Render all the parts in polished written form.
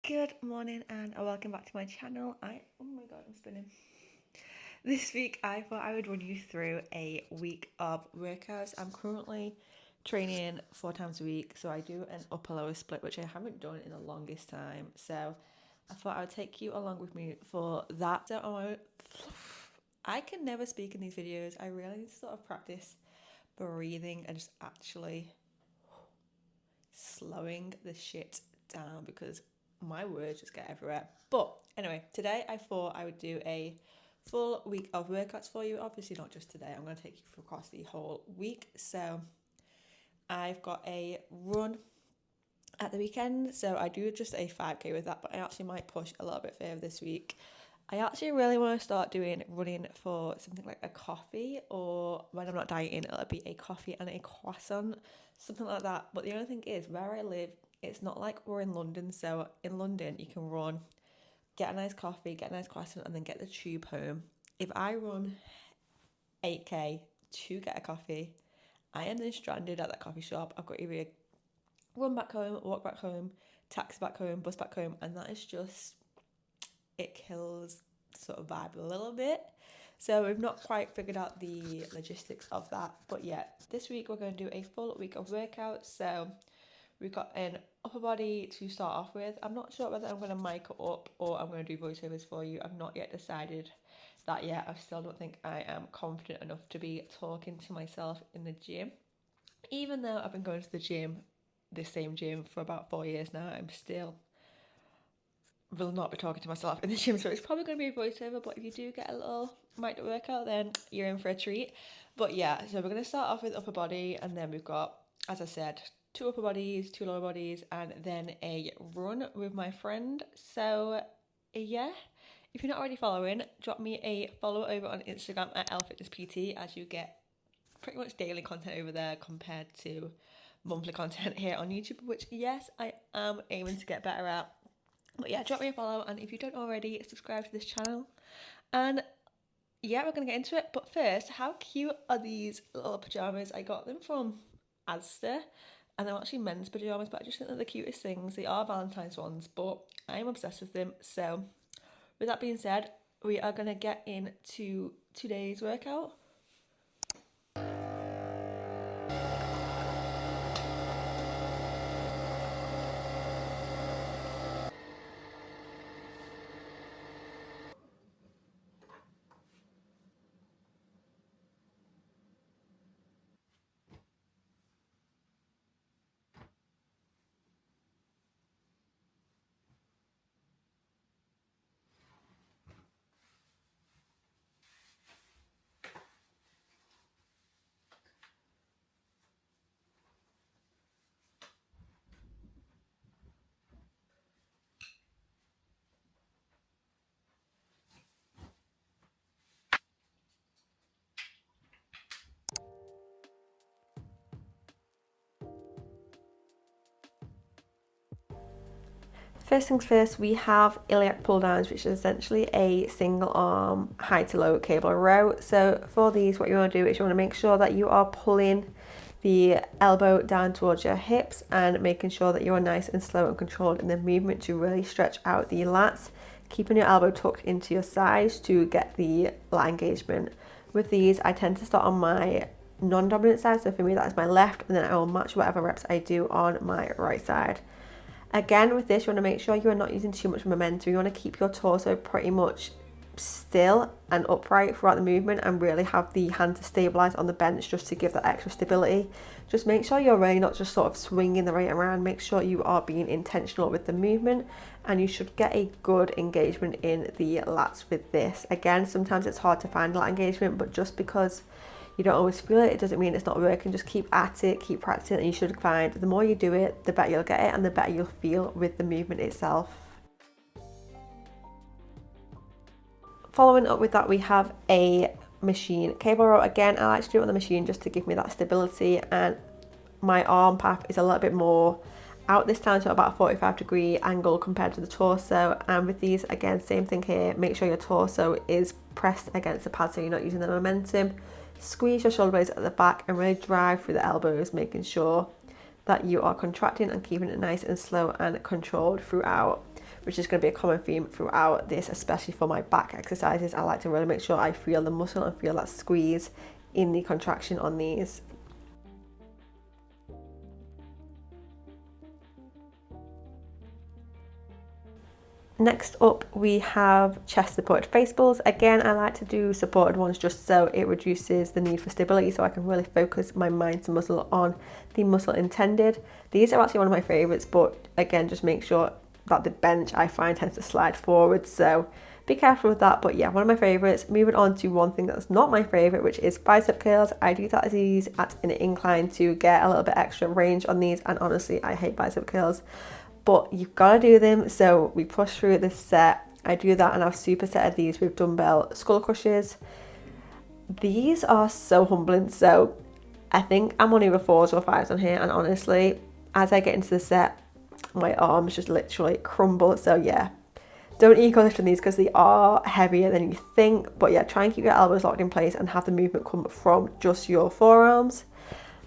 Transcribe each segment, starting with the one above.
Good morning and welcome back to my channel. Oh my god, I'm spinning. This week I thought I would run you through a week of workouts. I'm currently training 4 times a week, so I do an upper lower split, which I haven't done in the longest time. So I thought I would take you along with me for that. So I can never speak in these videos. I really need to sort of practice breathing and just actually slowing the shit down because my words just get everywhere. But anyway, today I thought I would do a full week of workouts for you. Obviously not just today, I'm going to take you across the whole week. So I've got a run at the weekend, so I do just a 5k with that, but I actually might push a little bit further this week. I actually really want to start doing running for something like a coffee, or when I'm not dieting, it'll be a coffee and a croissant, something like that. But the only thing is, where I live, it's not like we're in London. So in London, you can run, get a nice coffee, get a nice croissant, and then get the tube home. If I run 8k to get a coffee, I am then stranded at that coffee shop. I've got either run back home, walk back home, taxi back home, bus back home, and that is just, it kills sort of vibe a little bit. So we've not quite figured out the logistics of that, but yeah, this week we're going to do a full week of workouts. So we've got an upper body to start off with. I'm not sure whether I'm going to mic it up or I'm going to do voiceovers for you. I've not yet decided that yet. I still don't think I am confident enough to be talking to myself in the gym. Even though I've been going to the gym, the same gym, for about 4 years now, I'm still will not be talking to myself in the gym, so it's probably going to be a voiceover. But if you do get a little mic workout, then you're in for a treat. But yeah, so we're going to start off with upper body, and then we've got, as I said, 2 upper bodies, 2 lower bodies, and then a run with my friend. So yeah, if you're not already following, drop me a follow over on Instagram at lfitnesspt, as you get pretty much daily content over there compared to monthly content here on YouTube, which yes, I am aiming to get better at. But yeah, drop me a follow, and if you don't already, subscribe to this channel. And yeah, we're gonna get into it. But first, how cute are these little pajamas? I got them from Asda, and they're actually men's pajamas, but I just think they're the cutest things. They are Valentine's ones, but I am obsessed with them. So with that being said, we are gonna get into today's workout. First things first, we have iliac pull downs, which is essentially a single arm high to low cable row. So for these, what you want to do is you want to make sure that you are pulling the elbow down towards your hips and making sure that you are nice and slow and controlled in the movement to really stretch out the lats, keeping your elbow tucked into your sides to get the lat engagement. With these, I tend to start on my non-dominant side, so for me that is my left, and then I will match whatever reps I do on my right side. Again, with this, you want to make sure you are not using too much momentum. You want to keep your torso pretty much still and upright throughout the movement, and really have the hand to stabilize on the bench just to give that extra stability. Just make sure you're really not just sort of swinging the weight around. Make sure you are being intentional with the movement, and you should get a good engagement in the lats with this. Again, sometimes it's hard to find lat engagement, but just because you don't always feel it, it doesn't mean it's not working. Just keep at it, keep practicing, and you should find the more you do it, the better you'll get it and the better you'll feel with the movement itself. Following up with that, we have a machine cable row. Again, I like to do it on the machine just to give me that stability, and my arm path is a little bit more out this time, so about a 45-degree angle compared to the torso. And with these, again, same thing here, make sure your torso is pressed against the pad so you're not using the momentum. Squeeze your shoulder blades at the back and really drive through the elbows, making sure that you are contracting and keeping it nice and slow and controlled throughout, which is going to be a common theme throughout this, especially for my back exercises. I like to really make sure I feel the muscle and feel that squeeze in the contraction on these. Next up, we have chest supported face pulls. Again, I like to do supported ones just so it reduces the need for stability, so I can really focus my mind to muscle on the muscle intended. These are actually one of my favorites, but again, just make sure that the bench I find tends to slide forward, so be careful with that. But yeah, one of my favorites. Moving on to one thing that's not my favorite, which is bicep curls. I do these at an incline to get a little bit extra range on these, and honestly, I hate bicep curls, but you've got to do them, so we push through this set. I do that, and I've supersetted these with dumbbell skull crushes. These are so humbling, so I think I'm on either 4s or 5s on here, and honestly, as I get into the set, my arms just literally crumble. So yeah, don't ego lift on these because they are heavier than you think, but yeah, try and keep your elbows locked in place and have the movement come from just your forearms.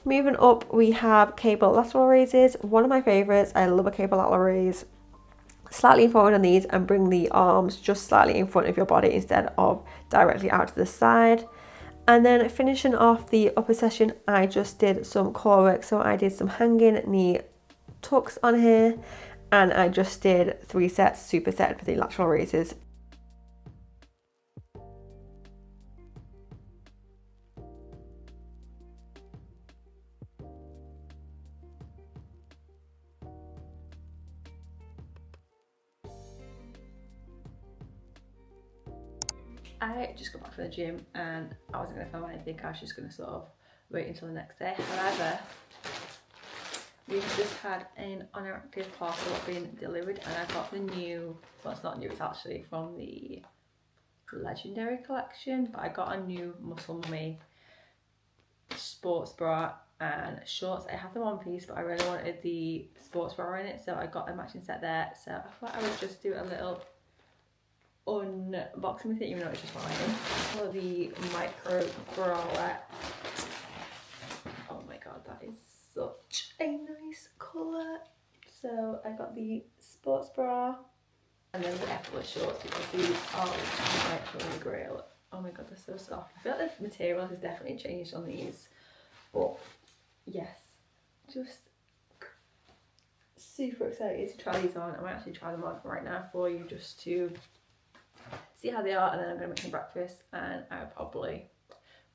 Moving up, we have cable lateral raises. One of my favorites. I love a cable lateral raise. Slightly forward on these and bring the arms just slightly in front of your body instead of directly out to the side. And then finishing off the upper session, I just did some core work. So I did some hanging knee tucks on here, and I just did 3 sets, superset for the lateral raises. I just got back from the gym and I wasn't going to film anything. I was just going to sort of wait until the next day. However, we've just had an unactive parcel being delivered, and I got the new, well, it's not new, it's actually from the Legendary collection, but I got a new Muscle Mummy sports bra and shorts. I have the one piece, but I really wanted the sports bra in it, so I got a matching set there. So I thought I would just do a little unboxing with it, even though it's just mine. For the micro bralette. Oh my god, that is such a nice colour. So I got the sports bra and then the effortless shorts, because these are my holy grail. Oh my god, they're so soft. I feel like the material has definitely changed on these, but yes, just super excited to try these on. I might actually try them on right now for you just to see how they are, and then I'm going to make some breakfast and I'll probably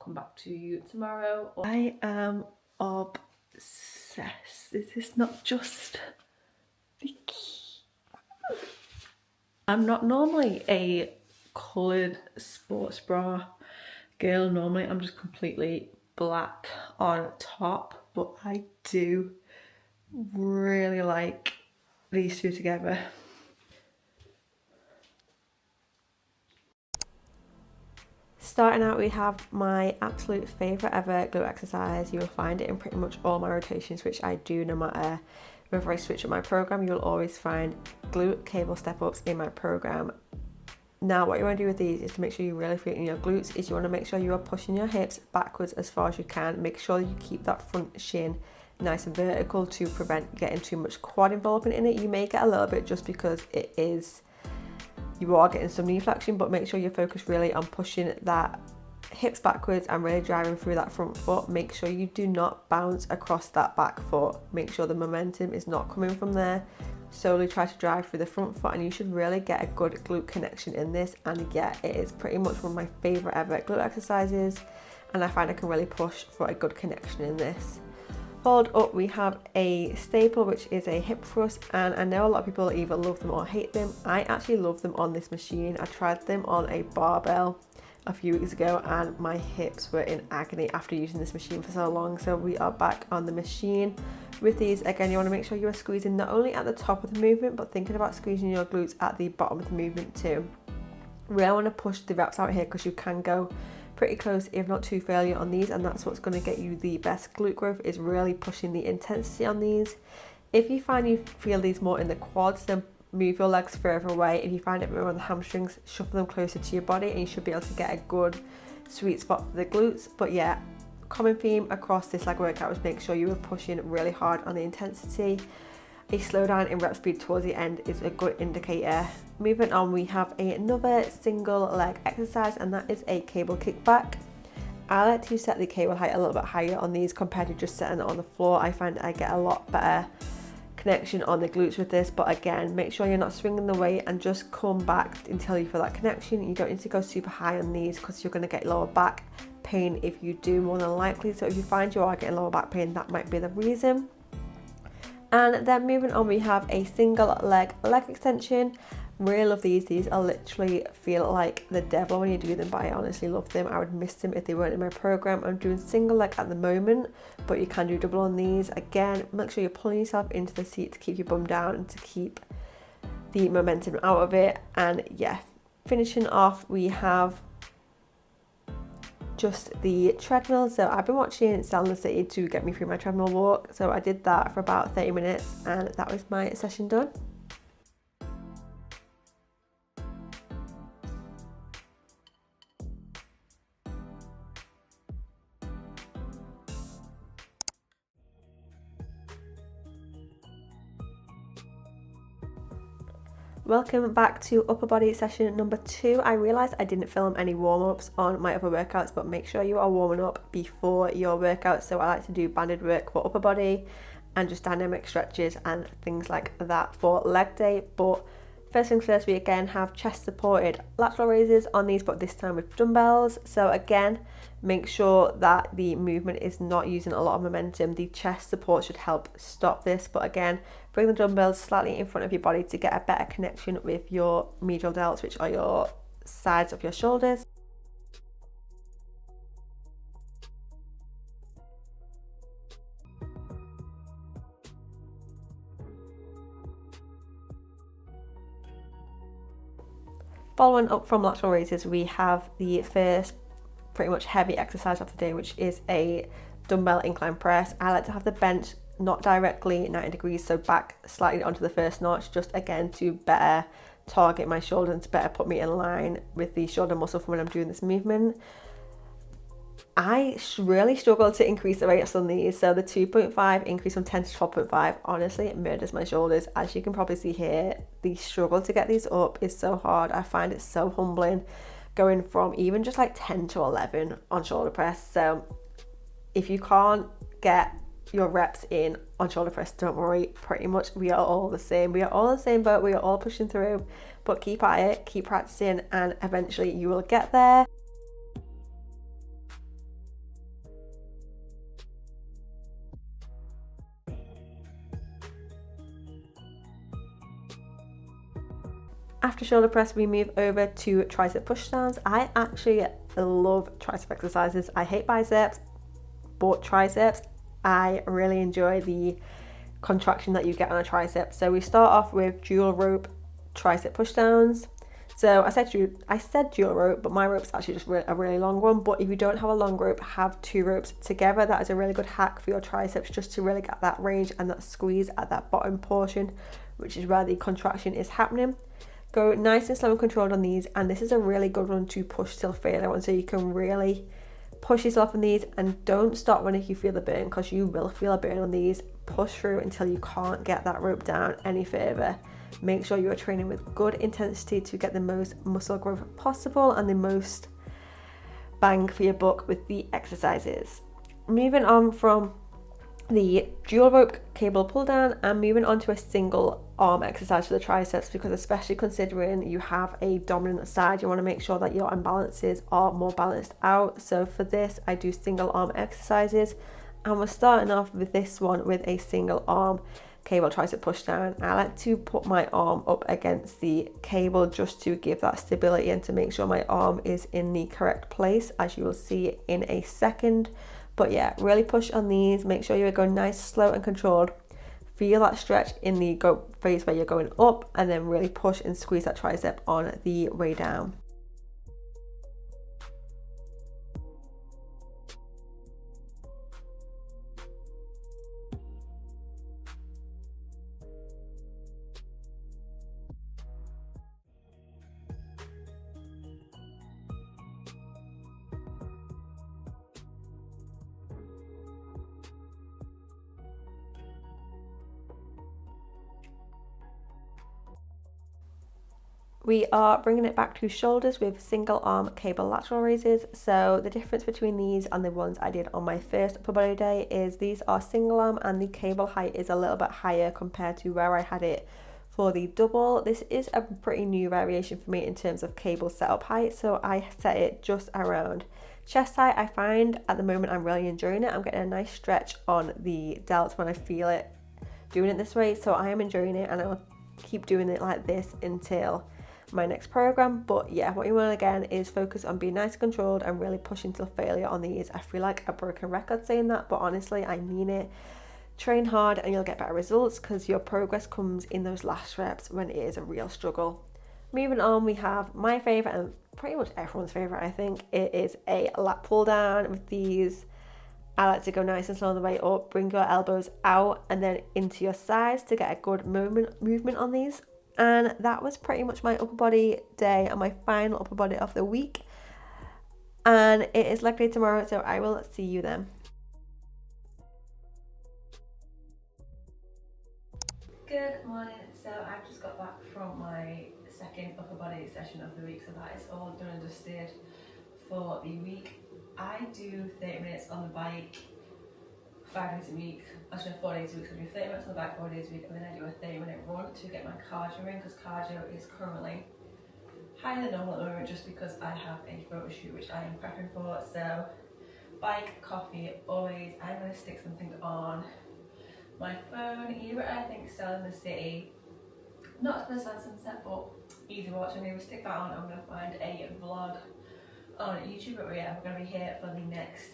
come back to you tomorrow. I am obsessed. This is not just the key. I'm not normally a coloured sports bra girl. Normally I'm just completely black on top, but I do really like these two together. Starting out, we have my absolute favourite ever glute exercise. You will find it in pretty much all my rotations, which I do no matter whether I switch up my program. You will always find glute cable step ups in my program. Now what you want to do with these is to make sure you really feel it in your glutes, is you want to make sure you are pushing your hips backwards as far as you can. Make sure you keep that front shin nice and vertical to prevent getting too much quad involvement in it. You may get a little bit just because you are getting some knee flexion, but make sure you're focused really on pushing that hips backwards and really driving through that front foot. Make sure you do not bounce across that back foot. Make sure the momentum is not coming from there. Slowly try to drive through the front foot, and you should really get a good glute connection in this. And yeah, it is pretty much one of my favorite ever glute exercises, and I find I can really push for a good connection in this. Followed up, we have a staple, which is a hip thrust, and I know a lot of people either love them or hate them. I actually love them on this machine. I tried them on a barbell a few weeks ago and my hips were in agony after using this machine for so long. So we are back on the machine with these. Again, you want to make sure you are squeezing not only at the top of the movement, but thinking about squeezing your glutes at the bottom of the movement too. Really want to push the reps out here, because you can go pretty close, if not to failure on these, and that's what's going to get you the best glute growth, is really pushing the intensity on these. If you find you feel these more in the quads, then move your legs further away. If you find it more on the hamstrings, shuffle them closer to your body, and you should be able to get a good sweet spot for the glutes. But yeah, common theme across this leg workout was make sure you were pushing really hard on the intensity. A slowdown in rep speed towards the end is a good indicator. Moving on, we have another single leg exercise, and that is a cable kickback. I like to set the cable height a little bit higher on these compared to just setting it on the floor. I find I get a lot better connection on the glutes with this, but again, make sure you're not swinging the weight and just come back until you feel that connection. You don't need to go super high on these because you're going to get lower back pain if you do, more than likely. So if you find you are getting lower back pain, that might be the reason. And then moving on, we have a single leg extension. Really love these. These are literally feel like the devil when you do them, but I honestly love them. I would miss them if they weren't in my program. I'm doing single leg at the moment, but you can do double on these. Again, make sure you're pulling yourself into the seat to keep your bum down and to keep the momentum out of it. And yeah, finishing off, we have just the treadmill. So I've been watching Selling the City to get me through my treadmill walk. So I did that for about 30 minutes and that was my session done. Welcome back to upper body session number 2. I realised I didn't film any warm-ups on my other workouts, but make sure you are warming up before your workout. So I like to do banded work for upper body and just dynamic stretches and things like that for leg day. But first things first, we again have chest supported lateral raises on these, but this time with dumbbells. So again, make sure that the movement is not using a lot of momentum. The chest support should help stop this, but again, bring the dumbbells slightly in front of your body to get a better connection with your medial delts, which are your sides of your shoulders. Following up from lateral raises, we have the first pretty much heavy exercise of the day, which is a dumbbell incline press. I like to have the bench not directly 90 degrees, so back slightly onto the first notch, just again to better target my shoulder and to better put me in line with the shoulder muscle for when I'm doing this movement. I really struggle to increase the weights on these, so the 2.5 increase from 10 to 12.5, honestly, it murders my shoulders. As you can probably see here, the struggle to get these up is so hard. I find it so humbling going from even just like 10 to 11 on shoulder press. So if you can't get your reps in on shoulder press, don't worry, pretty much we are all the same. We are all the same boat, we are all pushing through, but keep at it, keep practicing, and eventually you will get there. After shoulder press, we move over to tricep pushdowns. I actually love tricep exercises. I hate biceps, but triceps, I really enjoy the contraction that you get on a tricep. So we start off with dual rope tricep pushdowns. So I said dual rope, but my rope's actually just a really long one. But if you don't have a long rope, have 2 ropes together. That is a really good hack for your triceps, just to really get that range and that squeeze at that bottom portion, which is where the contraction is happening. Go nice and slow and controlled on these, and this is a really good one to push till failure on, so you can really push yourself on these, and don't stop when you feel the burn, because you will feel a burn on these. Push through until you can't get that rope down any further. Make sure you are training with good intensity to get the most muscle growth possible and the most bang for your buck with the exercises. Moving on from the dual rope cable pull down and moving on to a single arm exercise for the triceps, because especially considering you have a dominant side, you want to make sure that your imbalances are more balanced out. So for this, I do single arm exercises, and we're starting off with this one with a single arm cable tricep push down. I like to put my arm up against the cable just to give that stability and to make sure my arm is in the correct place, as you will see in a second. But yeah, really push on these. Make sure you're going nice, slow and controlled. Feel that stretch in the go phase where you're going up, and then really push and squeeze that tricep on the way down. We are bringing it back to shoulders with single arm cable lateral raises. So the difference between these and the ones I did on my first upper body day is these are single arm and the cable height is a little bit higher compared to where I had it for the double. This is a pretty new variation for me in terms of cable setup height, so I set it just around chest height. I find at the moment I'm really enjoying it. I'm getting a nice stretch on the delts when I feel it doing it this way, so I am enjoying it, and I'll keep doing it like this until my next program. But yeah, what you want again is focus on being nice and controlled and really pushing till failure on these. I feel like a broken record saying that, but honestly I mean it. Train hard and you'll get better results, because your progress comes in those last reps when it is a real struggle. Moving on, we have my favorite and pretty much everyone's favorite, I think. It is a lat pull down with these. I like to go nice and slow on the way up. Bring your elbows out and then into your sides to get a good movement on these. And that was pretty much my upper body day and my final upper body of the week. And it is leg day tomorrow, so I will see you then. Good morning. So I've just got back from my second upper body session of the week, so that is all done and dusted for the week. I do 30 minutes on the bike 5 days a week, actually 4 days a week, so I do 30 minutes on the bike 4 days a week, and then I do a 30-minute run to get my cardio in, because cardio is currently higher than normal at the moment just because I have a photo shoot which I am prepping for. So bike, coffee, always. I'm going to stick something on my phone, either I think Selling the City, not for the sunset, but easy watch. I'm going to stick that on. I'm going to find a vlog on YouTube, but yeah, we're going to be here for the next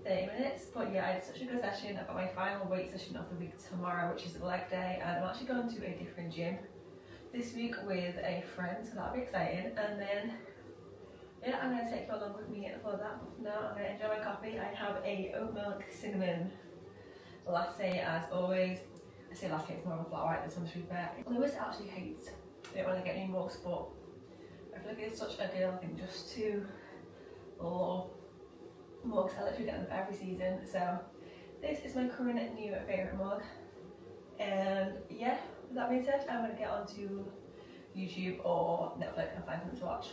30 minutes. But yeah, I had such a good session. I've got my final weight session of the week tomorrow, which is the leg day, and I'm actually going to a different gym this week with a friend, so that'll be exciting. And then yeah, I'm going to take you along with me for that. But for now, I'm going to enjoy my coffee. I have a oat milk cinnamon latte as always. I say latte, it's more of a flat white, this one to be fair. Lewis actually hates it when I get new mugs, but I feel like it's such a girl thing just to love mugs. I literally get them every season. So this is my current new favourite mug. And yeah, with that being said, I'm going to get onto YouTube or Netflix and find something to watch.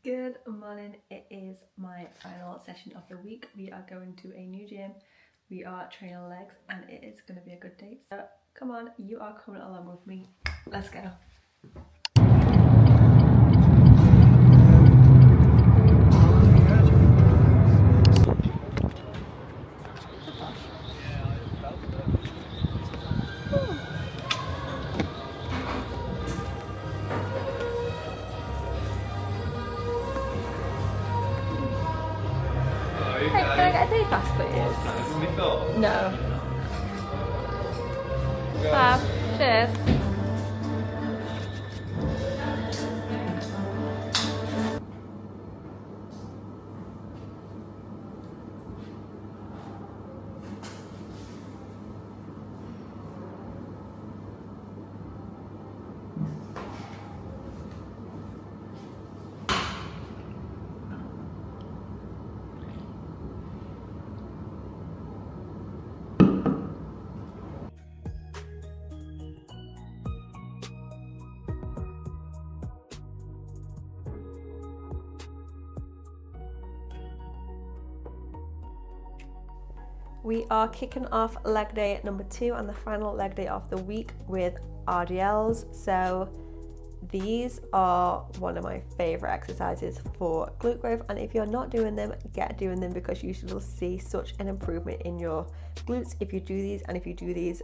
Good morning, it is my final session of the week. We are going to a new gym, we are training legs, and it is going to be a good day. So come on, you are coming along with me, let's go. Can I get a day pass, please? No. Fab. Cheers. We are kicking off leg day number 2 and the final leg day of the week with RDLs. So these are one of my favourite exercises for glute growth, and if you're not doing them, get doing them, because you will see such an improvement in your glutes if you do these, and if you do these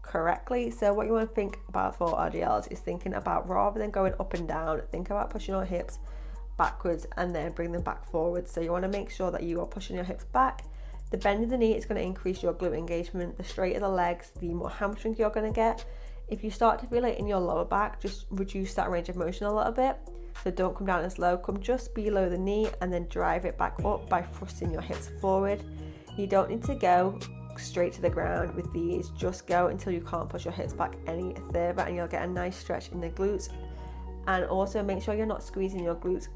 correctly. So what you want to think about for RDLs is thinking about, rather than going up and down, think about pushing your hips backwards and then bring them back forward. So you want to make sure that you are pushing your hips back. The bend in the knee is going to increase your glute engagement. The straighter the legs, the more hamstring you're going to get. If you start to feel it in your lower back, just reduce that range of motion a little bit. So don't come down as low, come just below the knee and then drive it back up by thrusting your hips forward. You don't need to go straight to the ground with these. Just go until you can't push your hips back any further, and you'll get a nice stretch in the glutes. And also make sure you're not squeezing your glutes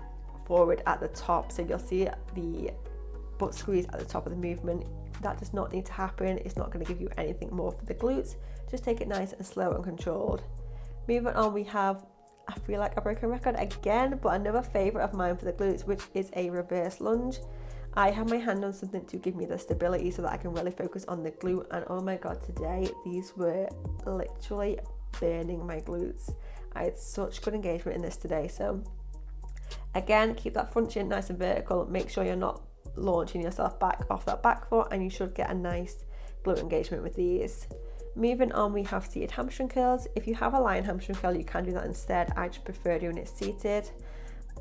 forward at the top, so you'll see the butt squeeze at the top of the movement. That does not need to happen. It's not going to give you anything more for the glutes. Just take it nice and slow and controlled. Moving on, we have, I feel like a broken record again, but another favourite of mine for the glutes, which is a reverse lunge. I have my hand on something to give me the stability so that I can really focus on the glute, and oh my god, today these were literally burning my glutes. I had such good engagement in this today. So again, keep that front shin nice and vertical. Make sure you're not launching yourself back off that back foot, and you should get a nice glute engagement with these. Moving on, we have seated hamstring curls. If you have a lying hamstring curl, you can do that instead. I just prefer doing it seated,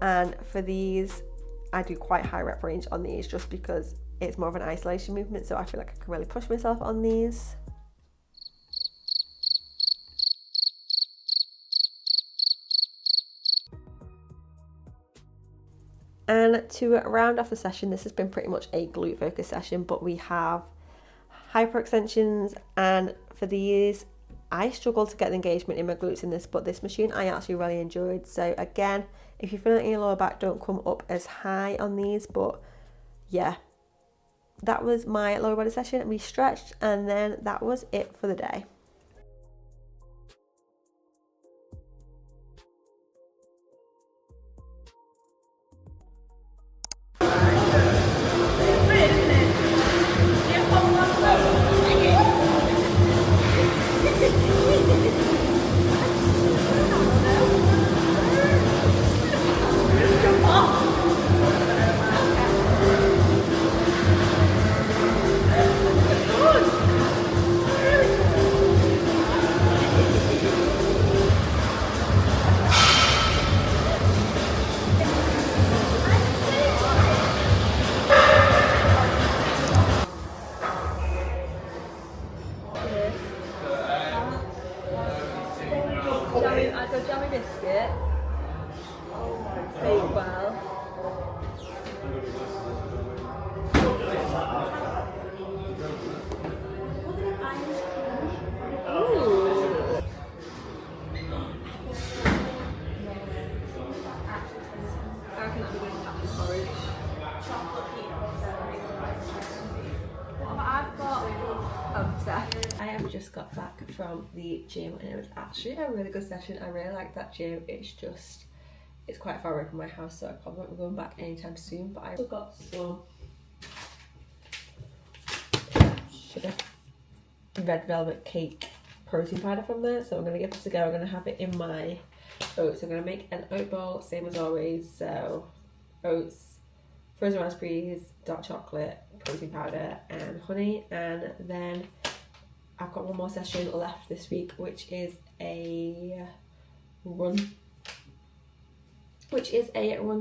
and for these I do quite high rep range on these just because it's more of an isolation movement, so I feel like I can really push myself on these. And to round off the session, this has been pretty much a glute focus session, but we have hyperextensions, and for these I struggled to get the engagement in my glutes in this, but this machine I actually really enjoyed. So again, if you're feeling in your lower back, don't come up as high on these, but yeah, that was my lower body session. We stretched, and then that was it for the day. I got jammy biscuit. Bake well. I have just got back from the gym, and it was actually a really good session. I really like that gym. It's quite far away from my house, so I probably won't be going back anytime soon, but I also got some sugar red velvet cake protein powder from there, so I'm going to give this a go. I'm going to have it in my oats. I'm going to make an oat bowl, same as always. So oats, frozen raspberries, dark chocolate, protein powder and honey, and then I've got one more session left this week, which is a run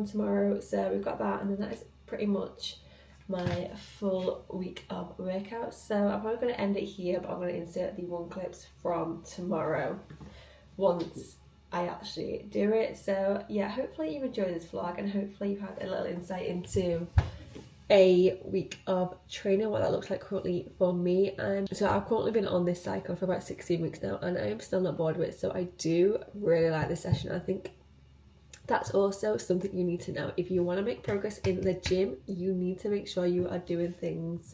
tomorrow. So we've got that, and then that is pretty much my full week of workouts. So I'm probably going to end it here, but I'm going to insert the run clips from tomorrow once I actually do it. So yeah, hopefully you've enjoyed this vlog, and hopefully you've had a little insight into a week of training, what that looks like currently for me. And so I've currently been on this cycle for about 16 weeks now, and I am still not bored with it. So I do really like this session. I think that's also something you need to know. If you want to make progress in the gym, you need to make sure you are doing things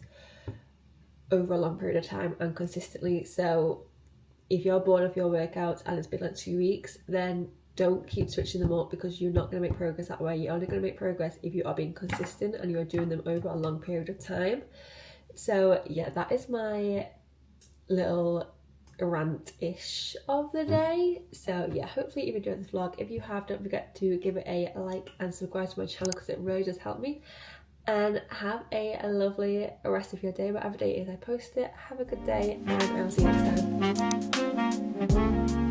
over a long period of time and consistently. So if you're bored of your workouts and it's been like 2 weeks, then don't keep switching them up, because you're not going to make progress that way. You're only going to make progress if you are being consistent and you are doing them over a long period of time. So yeah, that is my little rant-ish of the day. So yeah, hopefully you've enjoyed this vlog. If you have, don't forget to give it a like and subscribe to my channel, because it really does help me. And have a lovely rest of your day, whatever day it is I post it. Have a good day, and I'll see you next time.